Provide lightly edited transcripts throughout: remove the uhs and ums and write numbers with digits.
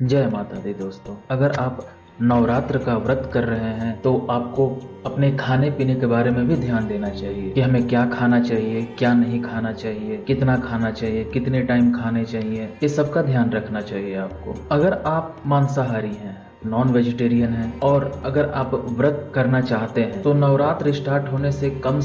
जय माता दी दोस्तों। अगर आप नवरात्र का व्रत कर रहे हैं तो आपको अपने खाने पीने के बारे में भी ध्यान देना चाहिए कि हमें क्या खाना चाहिए, क्या नहीं खाना चाहिए, कितना खाना चाहिए, कितने टाइम खाने चाहिए, ये सब का ध्यान रखना चाहिए आपको। अगर आप मांसाहारी हैं, नॉन वेजिटेरियन हैं और अगर आप व्रत करना चाहते हैं तो नवरात्र स्टार्ट होने से कम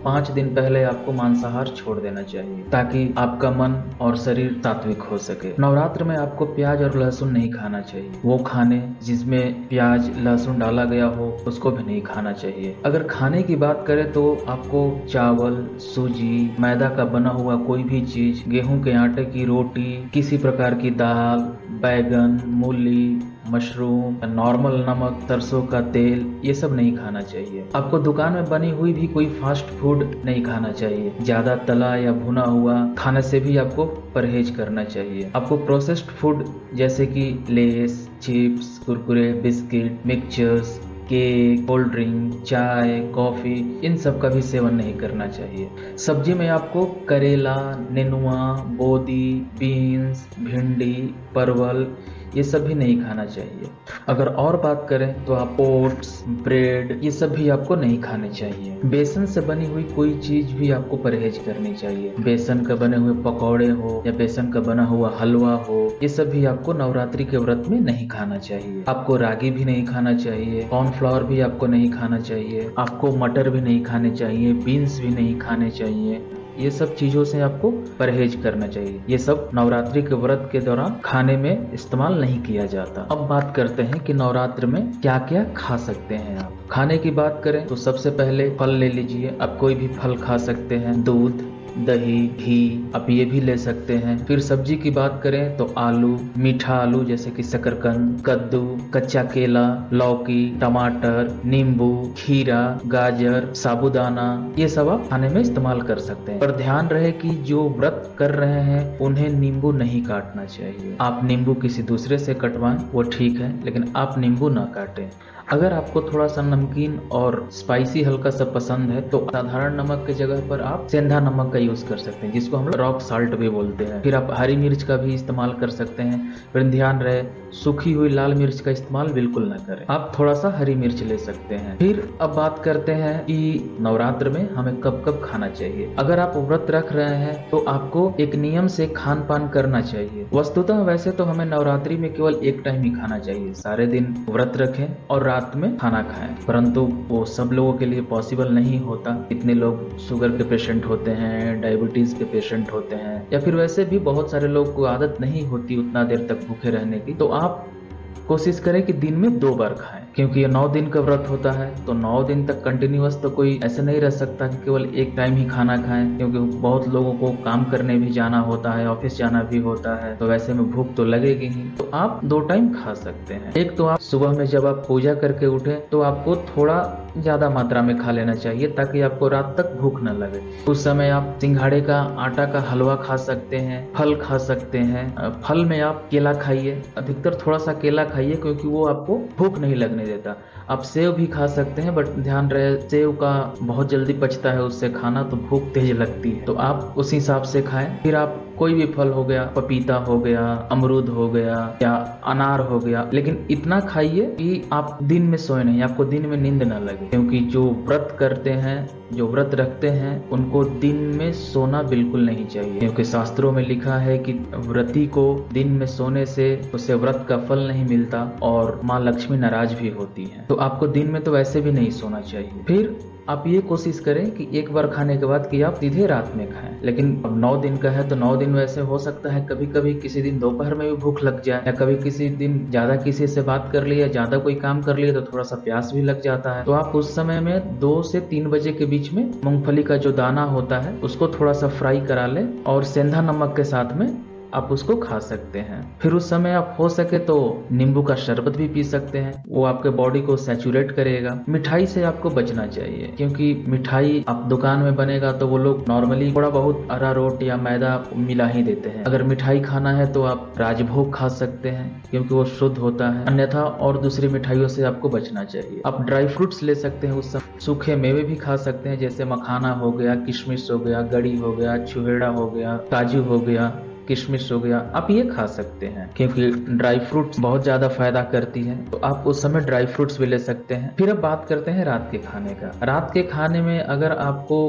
5 दिन पहले आपको मांसाहार छोड़ देना चाहिए ताकि आपका मन और शरीर सात्विक हो सके। नवरात्र में आपको प्याज और लहसुन नहीं खाना चाहिए। वो खाने जिसमें प्याज लहसुन डाला गया हो उसको भी नहीं खाना चाहिए। अगर खाने की बात करें तो आपको चावल, सूजी, मैदा का बना हुआ कोई भी चीज, गेहूं के आटे की रोटी, किसी प्रकार की दाल, बैगन, मूली, मशरूम, नॉर्मल नमक, सरसों का तेल, ये सब नहीं खाना चाहिए। आपको दुकान में बनी हुई भी कोई फास्ट फूड नहीं खाना चाहिए। ज्यादा तला या भुना हुआ खाने से भी आपको परहेज करना चाहिए। आपको प्रोसेस्ड फूड जैसे कि less, chips, Kurkure, biscuit, mixtures, cake, cold drink, चाय, कॉफी, इन सब का भी सेवन नहीं करना चाहिए। सब्जी में आपको करेला, नेनुआ, बोदी, बीन्स, भिंडी, परवल, ये सब भी नहीं खाना चाहिए। अगर और बात करें तो आप ओट्स, ब्रेड, ये सब भी आपको नहीं खाने चाहिए। बेसन से बनी हुई कोई चीज भी आपको परहेज करनी चाहिए। बेसन का बने हुए पकौड़े हो या बेसन का बना हुआ हलवा हो, ये सब भी आपको नवरात्रि के व्रत में नहीं खाना चाहिए। आपको रागी भी नहीं खाना चाहिए, कॉर्नफ्लावर भी आपको नहीं खाना चाहिए, आपको मटर भी नहीं खाने चाहिए, बीन्स भी नहीं खाने चाहिए। ये सब चीजों से आपको परहेज करना चाहिए। ये सब नवरात्रि के व्रत के दौरान खाने में इस्तेमाल नहीं किया जाता। अब बात करते हैं कि नवरात्र में क्या क्या खा सकते हैं आप। खाने की बात करें तो सबसे पहले फल ले लीजिए। आप कोई भी फल खा सकते हैं। दूध, दही, घी, आप ये भी ले सकते हैं। फिर सब्जी की बात करें तो आलू, मीठा आलू जैसे कि शकरकंद, कद्दू, कच्चा केला, लौकी, टमाटर, नींबू, खीरा, गाजर, साबूदाना, ये सब आप खाने में इस्तेमाल कर सकते हैं। पर ध्यान रहे कि जो व्रत कर रहे हैं उन्हें नींबू नहीं काटना चाहिए। आप नींबू किसी दूसरे से कटवाएं वो ठीक है, लेकिन आप नींबू ना काटें। अगर आपको थोड़ा सा नमकीन और स्पाइसी हल्का सा पसंद है तो साधारण नमक की जगह पर आप सेंधा नमक का यूज कर सकते हैं, जिसको हम लोग रॉक साल्ट भी बोलते हैं। फिर आप हरी मिर्च का भी इस्तेमाल कर सकते हैं। फिर ध्यान रहे सूखी हुई लाल मिर्च का इस्तेमाल बिल्कुल ना करें। आप थोड़ा सा हरी मिर्च ले सकते हैं। फिर अब बात करते हैं कि नवरात्र में हमें कब कब खाना चाहिए। अगर आप व्रत रख रहे हैं तो आपको एक नियम से खान पान करना चाहिए। वस्तुतः वैसे तो हमें नवरात्रि में केवल एक टाइम ही खाना चाहिए। सारे दिन व्रत रखें और रात में खाना खाएं, परंतु वो सब लोगों के लिए पॉसिबल नहीं होता। इतने लोग शुगर के पेशेंट होते हैं, डायबिटीज के पेशेंट होते हैं, या फिर वैसे भी बहुत सारे लोग को आदत नहीं होती उतना देर तक भूखे रहने की। तो आप कोशिश करें कि दिन में 2 बार खाएं, क्योंकि ये 9 दिन का व्रत होता है तो 9 दिन तक कंटिन्यूअस तो कोई ऐसे नहीं रह सकता कि केवल एक टाइम ही खाना खाएं, क्योंकि बहुत लोगों को काम करने भी जाना होता है, ऑफिस जाना भी होता है, तो वैसे में भूख तो लगेगी ही। तो आप 2 टाइम खा सकते हैं। एक तो आप सुबह में जब आप पूजा करके उठे तो आपको थोड़ा ज्यादा मात्रा में खा लेना चाहिए ताकि आपको रात तक भूख न लगे। उस समय आप सिंघाड़े का आटा का हलवा खा सकते हैं, फल खा सकते हैं। फल में आप केला खाइए, अधिकतर थोड़ा सा केला खाइए क्योंकि वो आपको भूख नहीं लगने देता। आप सेव भी खा सकते हैं, बट ध्यान रहे सेव का बहुत जल्दी पचता है, उससे खाना तो भूख तेज लगती है, तो आप उस हिसाब से खाएं। फिर आप कोई भी फल हो गया, पपीता हो गया, अमरूद हो गया या अनार हो गया, लेकिन इतना खाइए कि आप दिन में सोए नहीं, आपको दिन में नींद ना लगे, क्योंकि जो व्रत करते हैं, जो व्रत रखते हैं, उनको दिन में सोना बिल्कुल नहीं चाहिए, क्योंकि शास्त्रों में लिखा है कि व्रती को दिन में सोने से उसे व्रत का फल नहीं मिलता और माँ लक्ष्मी नाराज भी होती है। तो आपको दिन में तो वैसे भी नहीं सोना चाहिए। फिर आप ये कोशिश करें कि एक बार खाने के बाद कि आप सीधे रात में खाएं। लेकिन अब 9 दिन का है तो 9 दिन वैसे हो सकता है कभी कभी किसी दिन दोपहर में भी भूख लग जाए, या कभी किसी दिन ज्यादा किसी से बात कर लिया, ज्यादा कोई काम कर लिया तो थोड़ा सा प्यास भी लग जाता है। तो आप उस समय में 2 से 3 बजे के बीच में मूंगफली का जो दाना होता है उसको थोड़ा सा फ्राई करा ले और सेंधा नमक के साथ में आप उसको खा सकते हैं। फिर उस समय आप हो सके तो नींबू का शरबत भी पी सकते हैं, वो आपके बॉडी को सैचुरेट करेगा। मिठाई से आपको बचना चाहिए, क्योंकि मिठाई आप दुकान में बनेगा तो वो लोग नॉर्मली थोड़ा बहुत अरारोट या मैदा मिला ही देते हैं। अगर मिठाई खाना है तो आप राजभोग खा सकते हैं, क्योंकि वो शुद्ध होता है, अन्यथा और दूसरी मिठाइयों से आपको बचना चाहिए। आप ड्राई फ्रूट्स ले सकते हैं, उस समय सूखे मेवे भी खा सकते हैं, जैसे मखाना हो गया, किशमिश हो गया, गड़ी हो गया, छुहेड़ा हो गया, काजू हो गया, किशमिश हो गया, आप ये खा सकते हैं क्योंकि ड्राई फ्रूट्स बहुत ज़्यादा फायदा करती है, तो आप उस समय ड्राई फ्रूट्स भी ले सकते हैं। फिर अब बात करते हैं रात के खाने का। रात के खाने में अगर आपको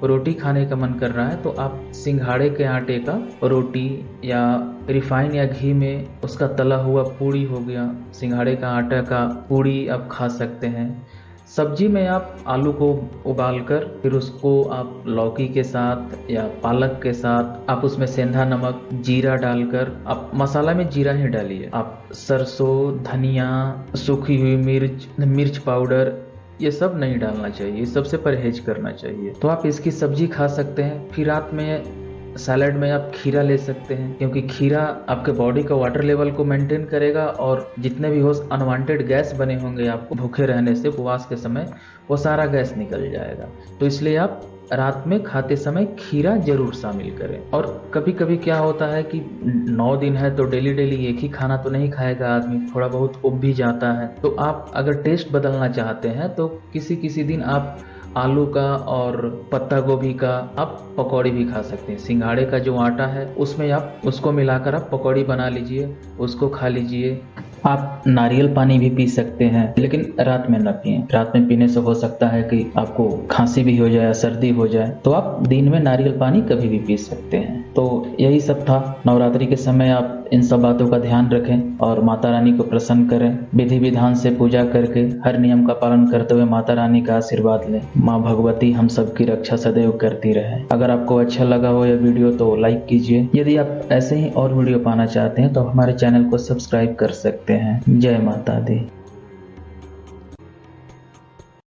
रोटी खाने का मन कर रहा है तो आप सिंघाड़े के आटे का रोटी या रिफाइन या घी में उसका तला हुआ पूड़ी हो गया, सिंघाड़े का आटा का पूड़ी आप खा सकते हैं। सब्जी में आप आलू को उबालकर फिर उसको आप लौकी के साथ या पालक के साथ आप उसमें सेंधा नमक जीरा डालकर, आप मसाला में जीरा ही डालिए, आप सरसों, धनिया, सूखी हुई मिर्च पाउडर ये सब नहीं डालना चाहिए, सबसे परहेज करना चाहिए। तो आप इसकी सब्जी खा सकते हैं। फिर रात में सैलड में आप खीरा ले सकते हैं क्योंकि खीरा आपके बॉडी का वाटर लेवल को मेंटेन करेगा और जितने भी हो अनवांटेड गैस बने होंगे आपको भूखे रहने से उपवास के समय, वो सारा गैस निकल जाएगा। तो इसलिए आप रात में खाते समय खीरा जरूर शामिल करें। और कभी कभी क्या होता है कि 9 दिन है तो डेली एक ही खाना तो नहीं खाएगा आदमी, थोड़ा बहुत उब भी जाता है। तो आप अगर टेस्ट बदलना चाहते हैं तो किसी दिन आप आलू का और पत्ता गोभी का आप पकौड़ी भी खा सकते हैं। सिंघाड़े का जो आटा है उसमें आप उसको मिलाकर आप पकौड़ी बना लीजिए, उसको खा लीजिए। आप नारियल पानी भी पी सकते हैं, लेकिन रात में न पिएं। रात में पीने से हो सकता है कि आपको खांसी भी हो जाए, सर्दी हो जाए, तो आप दिन में नारियल पानी कभी भी पी सकते हैं। तो यही सब था। नवरात्रि के समय आप इन सब बातों का ध्यान रखें और माता रानी को प्रसन्न करें। विधि विधान से पूजा करके हर नियम का पालन करते हुए माता रानी का आशीर्वाद लें। माँ भगवती हम सबकी रक्षा सदैव करती रहे। अगर आपको अच्छा लगा हो यह वीडियो तो लाइक कीजिए। यदि आप ऐसे ही और वीडियो पाना चाहते हैं तो हमारे चैनल को सब्सक्राइब कर सकते हैं। जय माता दी।